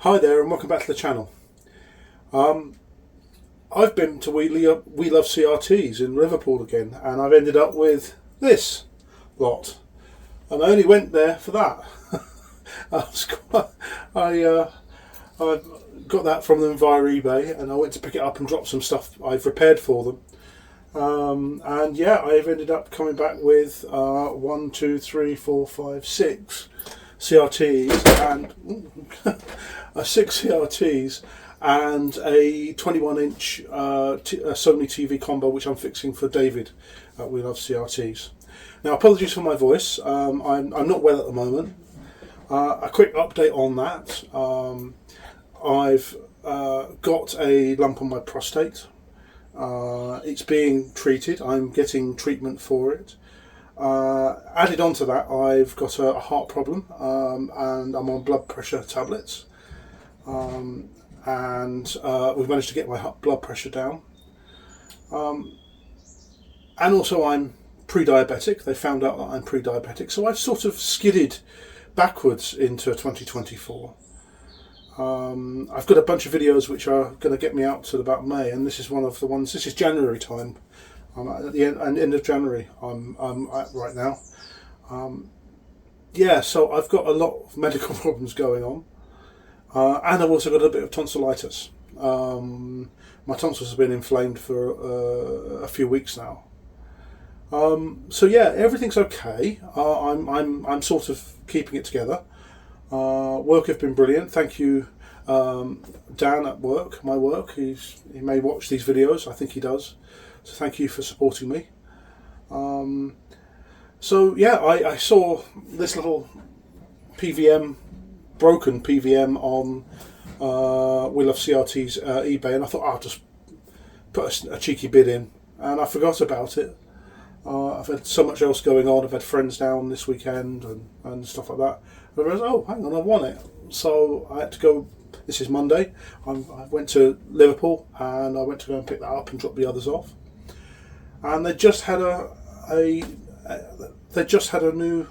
Hi there and welcome back to the channel. I've been to We Love CRTs in Liverpool again, and I've ended up with this lot, and I only went there for that. I got that from them via eBay, and I went to pick it up and drop some stuff I've repaired for them. And yeah, I've ended up coming back with 6 CRTs and 6 CRTs and a 21-inch Sony TV combo, which I'm fixing for David at We Love CRTs. Now, apologies for my voice. I'm not well at the moment. A quick update on that. I've got a lump on my prostate. It's being treated. I'm getting treatment for it. Added on to that, I've got a heart problem, and I'm on blood pressure tablets, and we've managed to get my blood pressure down, and also I'm pre-diabetic. They found out that I'm pre-diabetic, so I've sort of skidded backwards into 2024. I've got a bunch of videos which are going to get me out to about May, and this is one of the ones. This is January time. At the end of January I'm at right now. Yeah, so I've got a lot of medical problems going on, and I've also got a bit of tonsillitis. My tonsils have been inflamed for a few weeks now. So yeah, everything's okay. I'm sort of keeping it together. Work have been brilliant. Thank you, Dan at work. My work. He may watch these videos. I think he does. So thank you for supporting me. So yeah, I saw this little broken PVM on We Love CRT's eBay, and I thought I'll just put a cheeky bid in, and I forgot about it. I've had so much else going on. I've had friends down this weekend and stuff like that. And I realised, oh, hang on, I want it. So I had to go. This is Monday. I went to Liverpool, and I went to go and pick that up and drop the others off. And they just had a new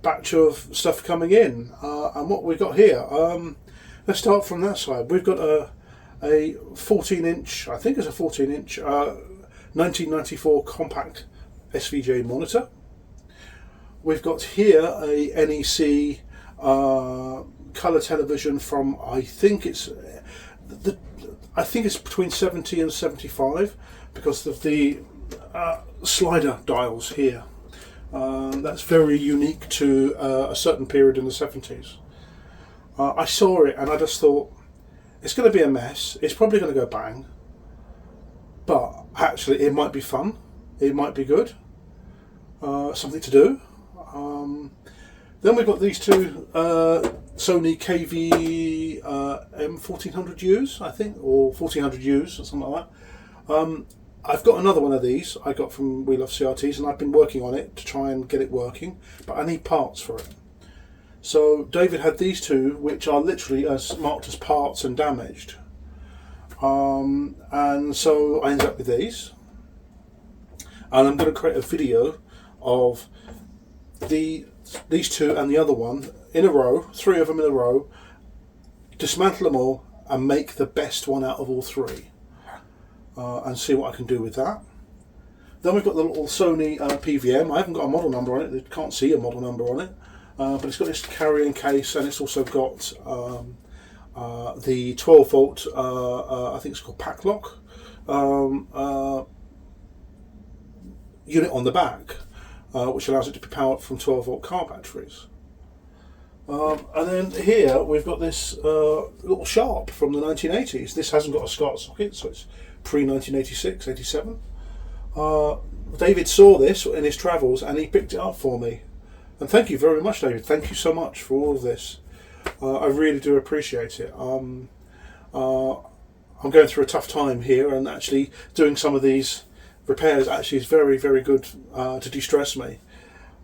batch of stuff coming in, and what we've got here. Let's start from that side. We've got a 14-inch, I think it's a 14-inch 1994 Compaq SVGA monitor. We've got here a NEC colour television from I think it's between 70 and 75 because of the slider dials here. That's very unique to a certain period in the 70s. I saw it and I just thought, it's going to be a mess. It's probably going to go bang. But actually, it might be fun. It might be good. Something to do. Then we've got these two Sony KV-M1400Us, I think, or 1400Us, or something like that. I've got another one of these I got from We Love CRTs, and I've been working on it to try and get it working, but I need parts for it. So David had these two, which are literally marked as parts and damaged. And so I ended up with these, and I'm going to create a video of these two and the other one in a row, 3 of them in a row, dismantle them all and make the best one out of all 3, and see what I can do with that. Then we've got the little Sony PVM. I haven't got a model number on it. You can't see a model number on it, but it's got this carrying case, and it's also got the 12 volt, I think it's called pack lock unit on the back, which allows it to be powered from 12 volt car batteries. And then here we've got this little Sharp from the 1980s. This hasn't got a SCART socket, so it's pre-1986, 87. David saw this in his travels and he picked it up for me. And thank you very much, David. Thank you so much for all of this. I really do appreciate it. I'm going through a tough time here, and actually doing some of these repairs actually is very, very good to de-stress me.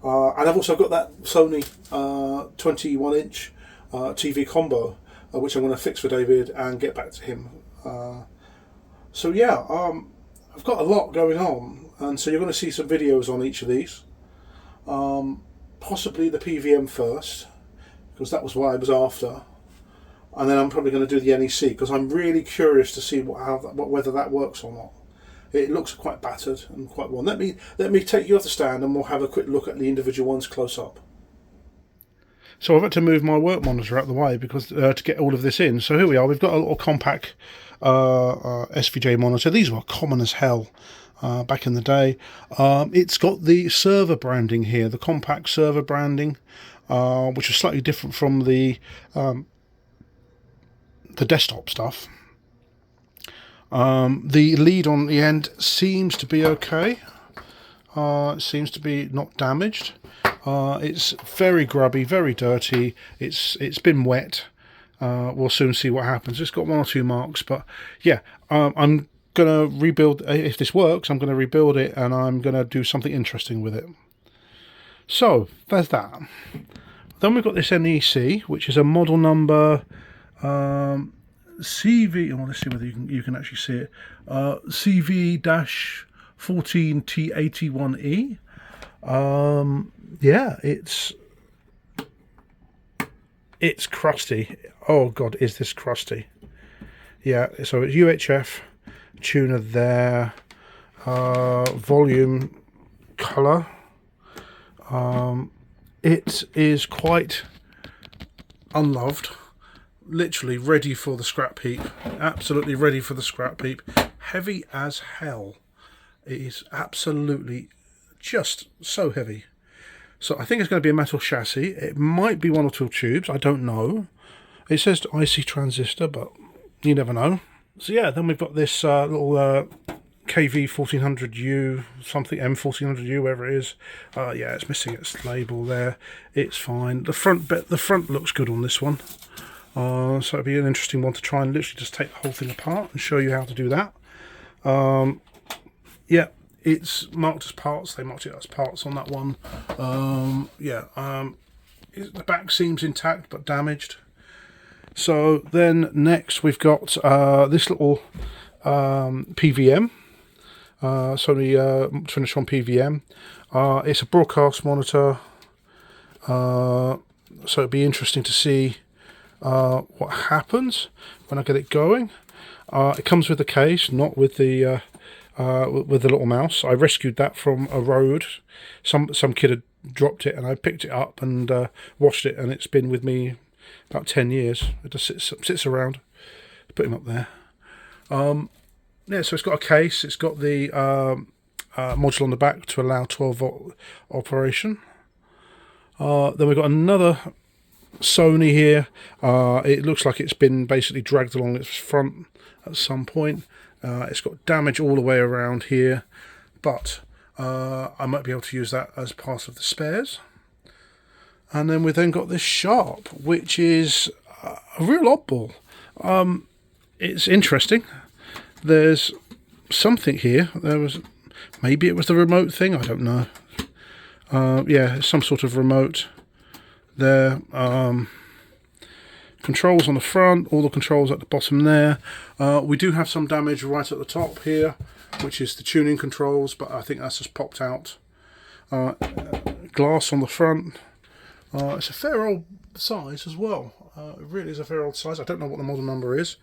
And I've also got that Sony 21-inch TV combo, which I'm going to fix for David and get back to him. So yeah, I've got a lot going on, and so you're going to see some videos on each of these. Possibly the PVM first, because that was what I was after. and then I'm probably going to do the NEC, because I'm really curious to see whether that works or not. It looks quite battered and quite worn. Let me take you off the stand and we'll have a quick look at the individual ones close up. So I've had to move my work monitor out of the way because to get all of this in. So here we are. We've got a little Compaq SVGA monitor. These were common as hell back in the day. It's got the server branding here, the Compaq server branding, which is slightly different from the desktop stuff. The lead on the end seems to be okay. It seems to be not damaged. It's very grubby, very dirty. It's been wet. We'll soon see what happens. It's got one or two marks, but yeah, I'm gonna rebuild. If this works, I'm gonna rebuild it, and I'm gonna do something interesting with it. So there's that. Then we've got this NEC, which is a model number CV. Well, let's see whether you can actually see it. CV-14T81E. Yeah, it's crusty. Oh god, is this crusty? Yeah, so it's UHF tuner there. Volume, color. It is quite unloved. Literally ready for the scrap heap. Absolutely ready for the scrap heap. Heavy as hell. It is absolutely just so heavy. So I think it's going to be a metal chassis. It might be one or two tubes. I don't know. It says IC transistor, but you never know. So yeah, then we've got this little KV-1400U, something M1400U, whatever it is. Yeah, it's missing its label there. It's fine. The front looks good on this one. So it'd be an interesting one to try and literally just take the whole thing apart and show you how to do that. Yeah, it's marked as parts. They marked it as parts on that one. The back seems intact but damaged. So then next we've got this little PVM, Sony 2020 PVM. It's a broadcast monitor, so it'd be interesting to see what happens when I get it going. It comes with the case, not with the little mouse. I rescued that from a road. Some kid had dropped it and I picked it up and washed it, and it's been with me about 10 years. It just sits around. Put him up there. Yeah, so it's got a case. It's got the module on the back to allow 12-volt operation. Then we've got another Sony here. It looks like it's been basically dragged along its front at some point. It's got damage all the way around here, but I might be able to use that as part of the spares. And then we've then got this Sharp, which is a real oddball. It's interesting. There's something here. Maybe it was the remote thing, I don't know. Yeah, some sort of remote there. Controls on the front, all the controls at the bottom there. We do have some damage right at the top here, which is the tuning controls, but I think that's just popped out. Glass on the front. It's a fair old size as well. It really is a fair old size. I don't know what the model number is.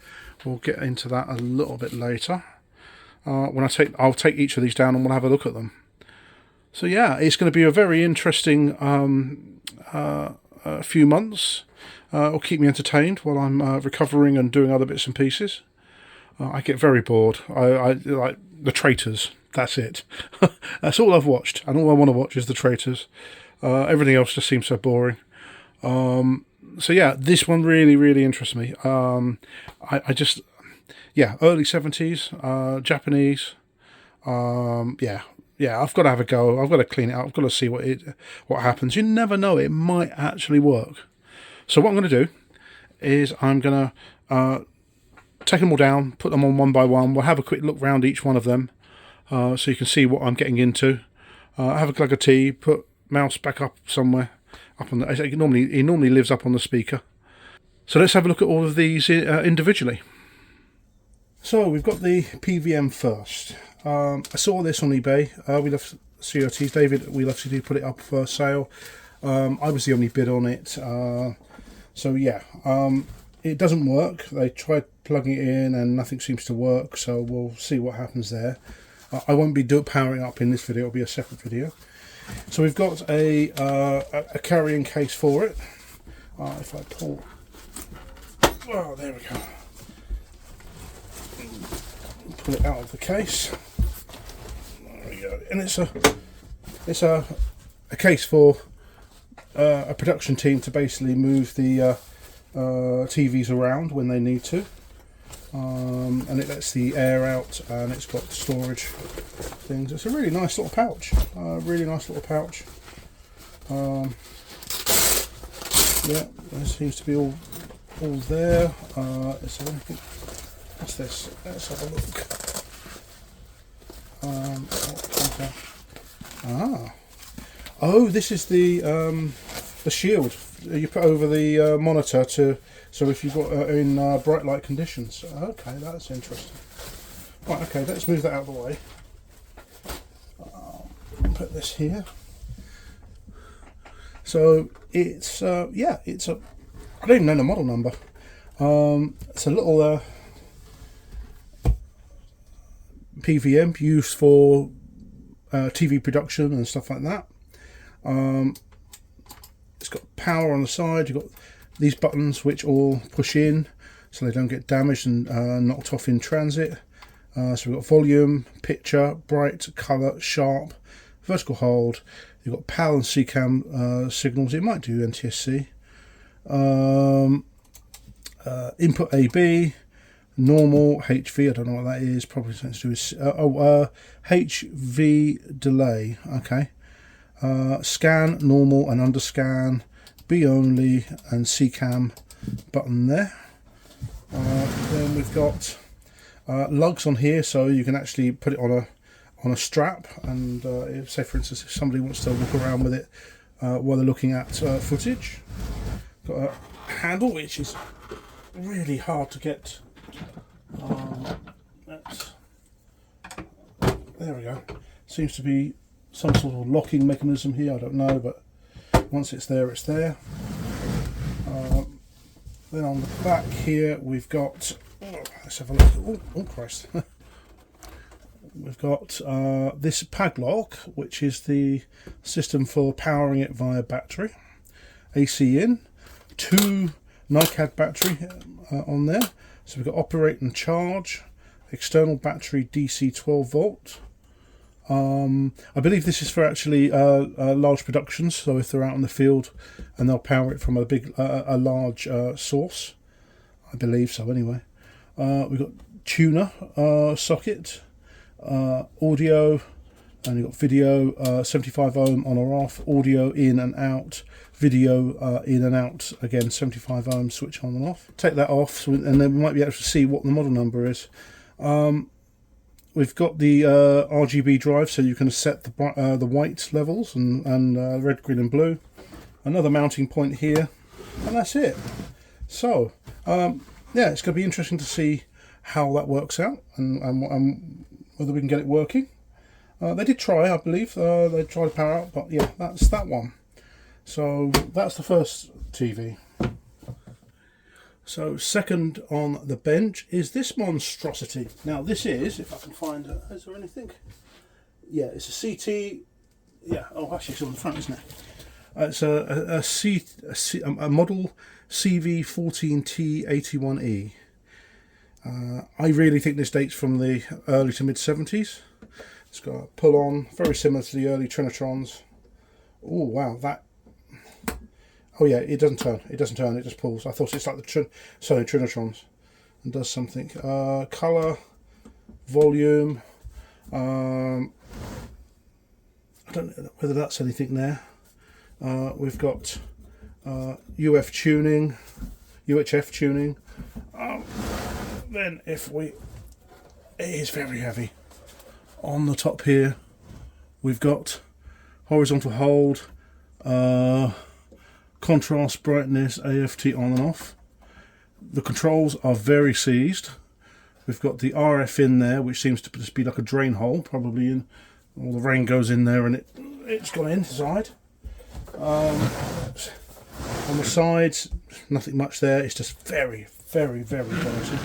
We'll get into that a little bit later. I'll take each of these down and we'll have a look at them. So yeah, it's going to be a very interesting few months. It'll keep me entertained while I'm recovering and doing other bits and pieces. I get very bored. I like The Traitors. That's it. That's all I've watched, and all I want to watch is The Traitors. Everything else just seems so boring. So yeah, this one really, really interests me. Early 70s, Japanese. Yeah, I've got to have a go. I've got to clean it up. I've got to see what happens. You never know, it might actually work. So what I'm going to do is I'm going to take them all down, put them on one by one. We'll have a quick look round each one of them, so you can see what I'm getting into. Have a glug of tea, put mouse back up somewhere. Up on he normally lives up on the speaker. So let's have a look at all of these individually. So we've got the PVM first. I saw this on eBay. We love CRTs. David, we love to put it up for sale. I was the only bid on it. So yeah, it doesn't work. They tried plugging it in and nothing seems to work, so we'll see what happens there. I won't be powering up in this video, it'll be a separate video. So we've got a carrying case for it. If I pull, oh, there we go. Pull it out of the case. There we go. And it's a case for a production team to basically move the TVs around when they need to. And it lets the air out, and it's got storage things. It's a really nice little pouch. Yeah, there seems to be all there. Is there anything? What's this? Let's have a look. Oh, this is the shield you put over the monitor so if you've got in bright light conditions. Okay, that's interesting. Right, okay, let's move that out of the way. Put this here. So it's yeah, it's a, I don't even know the model number. It's a little PVM used for TV production and stuff like that. It's got power on the side. You've got these buttons which all push in so they don't get damaged and knocked off in transit. So we've got volume, picture, bright, colour, sharp, vertical hold. You've got PAL and CCAM signals. It might do NTSC. Input AB, normal, HV. I don't know what that is. Probably something to do with HV delay. Okay. Scan, normal, and underscan. B only and CCAM button there. Then we've got lugs on here, so you can actually put it on a strap, and if, say for instance, if somebody wants to walk around with it while they're looking at footage. Got a handle which is really hard to get. There we go. Seems to be some sort of locking mechanism here, I don't know, but once it's there, it's there. Then on the back here we've got, let's have a look. Oh Christ. We've got this padlock, which is the system for powering it via battery. AC in, 2 NiCad battery on there. So we've got operate and charge, external battery DC 12 volt. I believe this is for actually large productions, so if they're out in the field and they'll power it from a large source. I believe so anyway. We've got tuner socket, audio, and you've got video, 75 ohm on or off, audio in and out, video in and out, again 75 ohm switch on and off. Take that off, and then we might be able to see what the model number is. We've got the RGB drive, so you can set the white levels and red, green and blue. Another mounting point here, and that's it. So yeah, it's going to be interesting to see how that works out and whether we can get it working. They did try, I believe. They tried to power out, but yeah, that's that one. So that's the first TV. So second on the bench is this monstrosity. Now this is, if I can find it, is there anything? Yeah, it's a CT. Yeah, oh actually it's on the front, isn't it? It's a model CV14T81E. I really think this dates from the early to mid 70s. It's got a pull on, very similar to the early Trinitrons. Oh wow, that. Oh yeah, it doesn't turn. It doesn't turn. It just pulls. I thought it's like the Sony Trinitrons, and does something. Color, volume. I don't know whether that's anything there. We've got UHF tuning. Then if we, it is very heavy. On the top here, we've got horizontal hold. Contrast, brightness, AFT on and off. The controls are very seized. We've got the RF in there, which seems to just be like a drain hole, probably in. All the rain goes in there and it's gone inside. On the sides, nothing much there. It's just very, very, very dirty.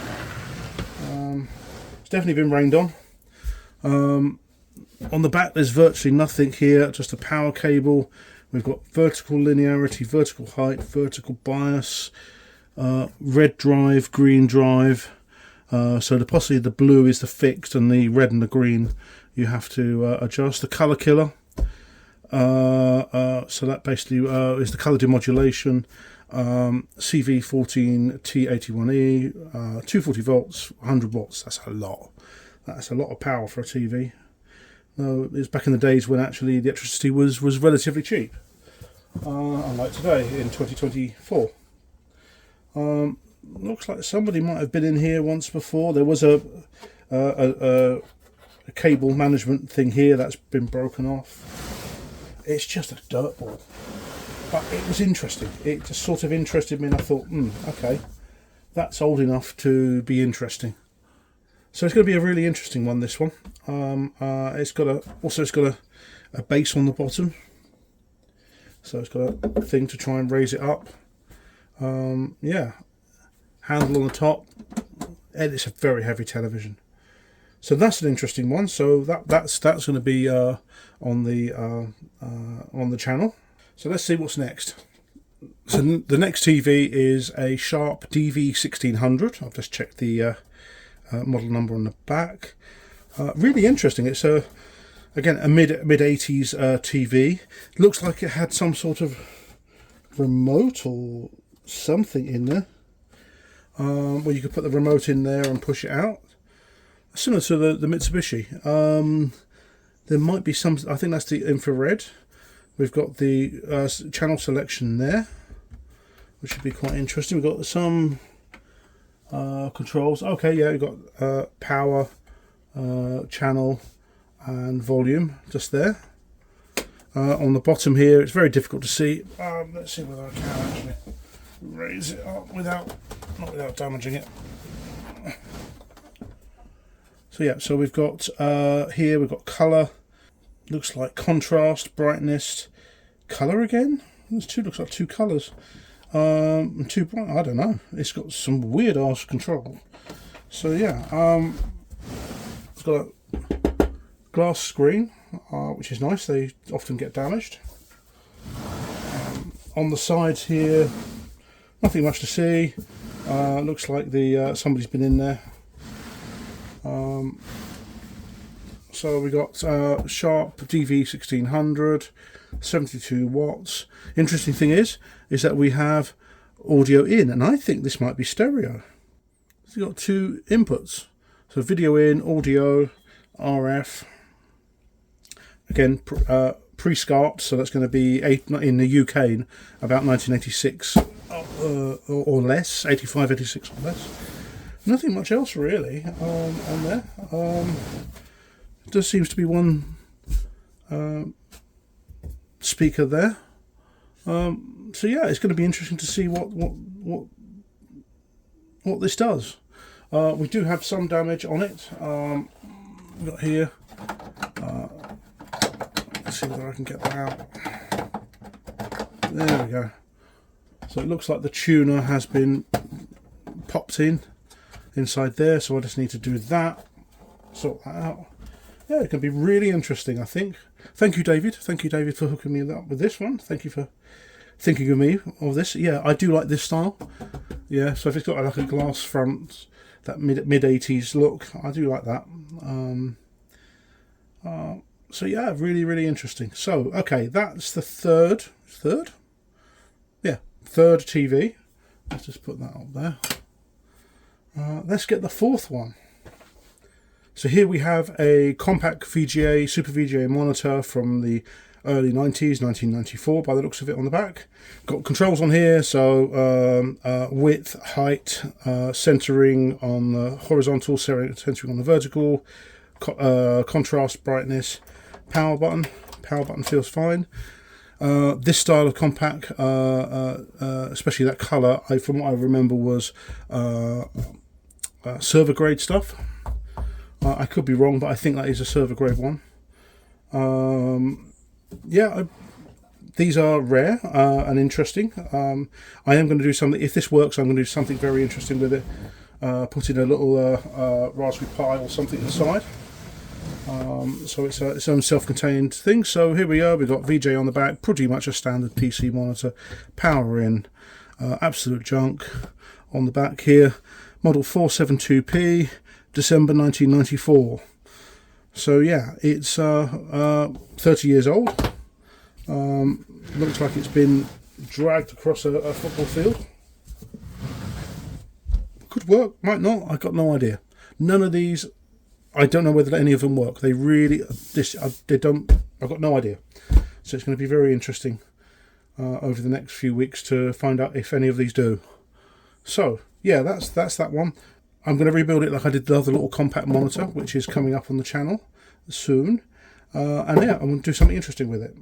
It's definitely been rained on. On the back there's virtually nothing here, just a power cable. We've got vertical linearity, vertical height, vertical bias, red drive, green drive. So possibly the blue is the fixed and the red and the green you have to adjust. The colour killer. So that basically is the colour demodulation. CV14T81E, 240 volts, 100 watts. That's a lot. That's a lot of power for a TV. No, it was back in the days when actually the electricity was relatively cheap, unlike today in 2024. Looks like somebody might have been in here once before. There was a cable management thing here that's been broken off. It's just a dirt ball, but it was interesting. It just sort of interested me, and I thought, okay, that's old enough to be interesting. So it's going to be a really interesting one, this one. It's got a base on the bottom, so it's got a thing to try and raise it up. Yeah, handle on the top, and it's a very heavy television. So that's an interesting one. So that's going to be on the channel. So let's see what's next. So the next TV is a Sharp DV1600. I've just checked the model number on the back. Really interesting. It's again a mid 80s TV. Looks like it had some sort of remote or something in there, where you could put the remote in there and push it out, similar to the Mitsubishi. There might be some, I think that's the infrared. We've got the channel selection there, which should be quite interesting. We've got some controls. Okay, yeah, we've got power, channel and volume just there. On the bottom here, it's very difficult to see. Let's see whether I can actually raise it up not without damaging it. So yeah, so we've got here we've got colour. Looks like contrast, brightness, colour again. Looks like two colours. Too bright, I don't know. It's got some weird ass control. So yeah, it's got a glass screen, which is nice. They often get damaged. On the sides here, nothing much to see. Looks like somebody's been in there. So we got Sharp DV1600, 72 watts. Interesting thing is that we have audio in, and I think this might be stereo. It's got two inputs, so video in, audio, RF. Again, pre-SCART, so that's going to be in the UK about 1986 or less, 85, 86 or less. Nothing much else really on there. There seems to be one speaker there. So yeah, it's going to be interesting to see what this does. We do have some damage on it. We've got here. Let's see whether I can get that out. There we go. So it looks like the tuner has been popped inside there. So I just need to do that. Sort that out. Yeah, it can be really interesting, I think. Thank you, David. Thank you, David, for hooking me up with this one. Thank you for thinking of me of this. Yeah, I do like this style. Yeah, so if it's got like a glass front, that mid 80s look, I do like that. So yeah, really, really interesting. So, okay, that's the third TV. Let's just put that up there. Let's get the fourth one. So here we have a Compaq VGA, Super VGA monitor from the early 90s, 1994 by the looks of it on the back. Got controls on here, so width, height, centering on the horizontal, centering on the vertical, contrast, brightness, power button. Power button feels fine. This style of Compaq, especially that colour, from what I remember was server grade stuff. I could be wrong, but I think that is a server grade one. Yeah, these are rare and interesting. I am going to do something, if this works, I'm going to do something very interesting with it. Put in a little Raspberry Pi or something inside. So it's its own self-contained thing. So here we are, we've got VJ on the back, pretty much a standard PC monitor, power in, absolute junk on the back here, model 472p, December 1994. So yeah, it's 30 years old. Looks like it's been dragged across a football field. Could work, might not, I've got no idea. None of these, I don't know whether any of them work. They really, they don't, I've got no idea. So it's going to be very interesting over the next few weeks to find out if any of these do. So yeah, that's that one. I'm going to rebuild it like I did the other little Compaq monitor, which is coming up on the channel soon. And yeah, I'm going to do something interesting with it.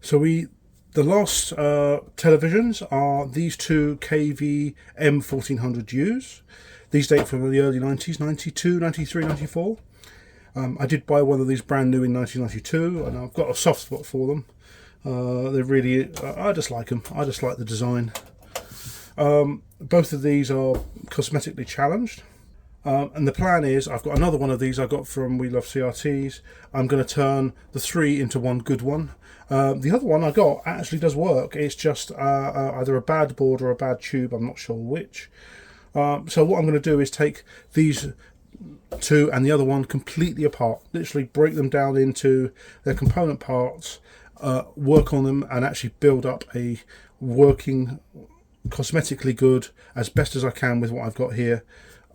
So the last televisions are these two KV-M1400Us. These date from the early 90s, 92, 93, 94. I did buy one of these brand new in 1992, and I've got a soft spot for them. They're really, I just like them. I just like the design. Both of these are cosmetically challenged. And the plan is, I've got another one of these I got from We Love CRTs. I'm going to turn the 3 into one good one. The other one I got actually does work. It's just either a bad board or a bad tube. I'm not sure which. So what I'm going to do is take these two and the other one completely apart. Literally break them down into their component parts, work on them, and actually build up a working, cosmetically good, as best as I can with what I've got here,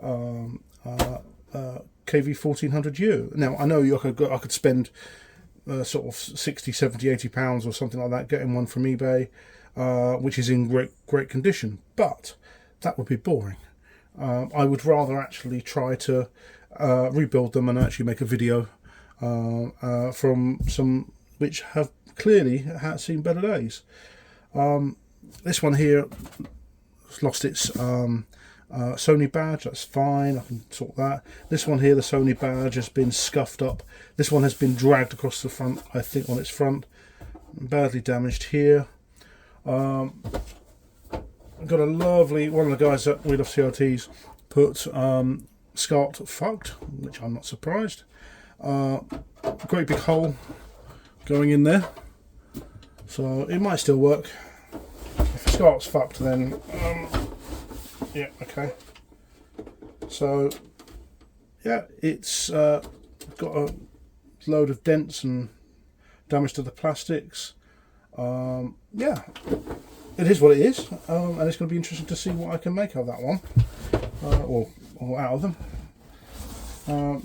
KV-1400U. Now I know I could spend sort of 60, 70, 80 pounds or something like that getting one from eBay, which is in great condition, but that would be boring. I would rather actually try to rebuild them and actually make a video from some which have clearly seen better days. This one here has lost its Sony badge. That's fine, I can sort that. This one here, the Sony badge has been scuffed up. This one has been dragged across the front, I think, on its front. Badly damaged here. I've got a lovely, one of the guys at We Love CRTs put SCART fucked, which I'm not surprised. Great big hole going in there, so it might still work. If SCART's fucked, then yeah, okay. So yeah, it's got a load of dents and damage to the plastics. Yeah, it is what it is, and it's going to be interesting to see what I can make of that one, or out of them.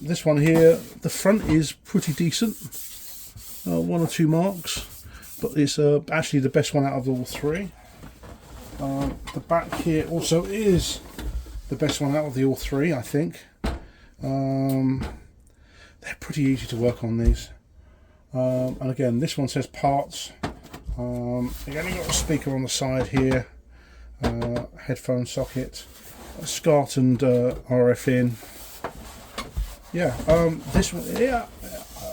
This one here, the front is pretty decent, one or two marks, but it's actually the best one out of all three. The back here also is the best one out of the all three, I think. They're pretty easy to work on, these. And again, this one says parts. Again, you've got a speaker on the side here, headphone socket, a SCART and RF in. Yeah, this one, yeah,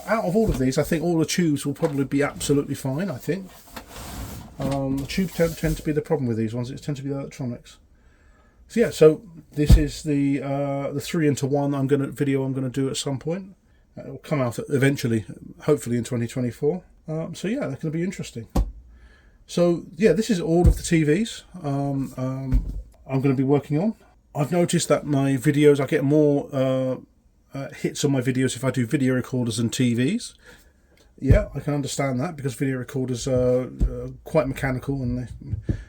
out of all of these, I think all the tubes will probably be absolutely fine, I think. The tubes tend to be the problem with these ones. It tends to be the electronics. So yeah, so this is the 3-into-1 video I'm going to do at some point. It will come out eventually, hopefully in 2024. So yeah, that's going to be interesting. So yeah, this is all of the TVs I'm going to be working on. I've noticed that my videos, I get more hits on my videos if I do video recorders than TVs. Yeah, I can understand that, because video recorders are quite mechanical and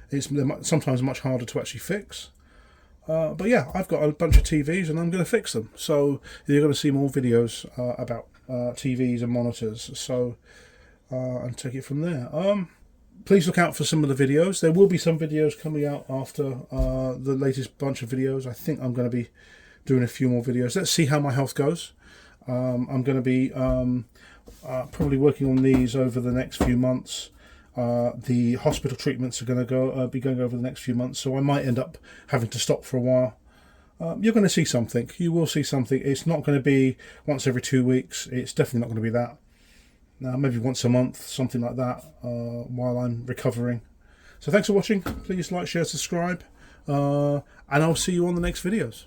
they're sometimes much harder to actually fix. But yeah, I've got a bunch of TVs and I'm going to fix them. So you're going to see more videos about TVs and monitors. So and take it from there. Please look out for some of the videos. There will be some videos coming out after the latest bunch of videos. I think I'm going to be doing a few more videos. Let's see how my health goes. I'm going to be probably working on these over the next few months. The hospital treatments are going to be going over the next few months, so I might end up having to stop for a while. You're going to see something. You will see something. It's not going to be once every 2 weeks. It's definitely not going to be that. maybe once a month, something like that, while I'm recovering. So thanks for watching. Please like, share, subscribe, and I'll see you on the next videos.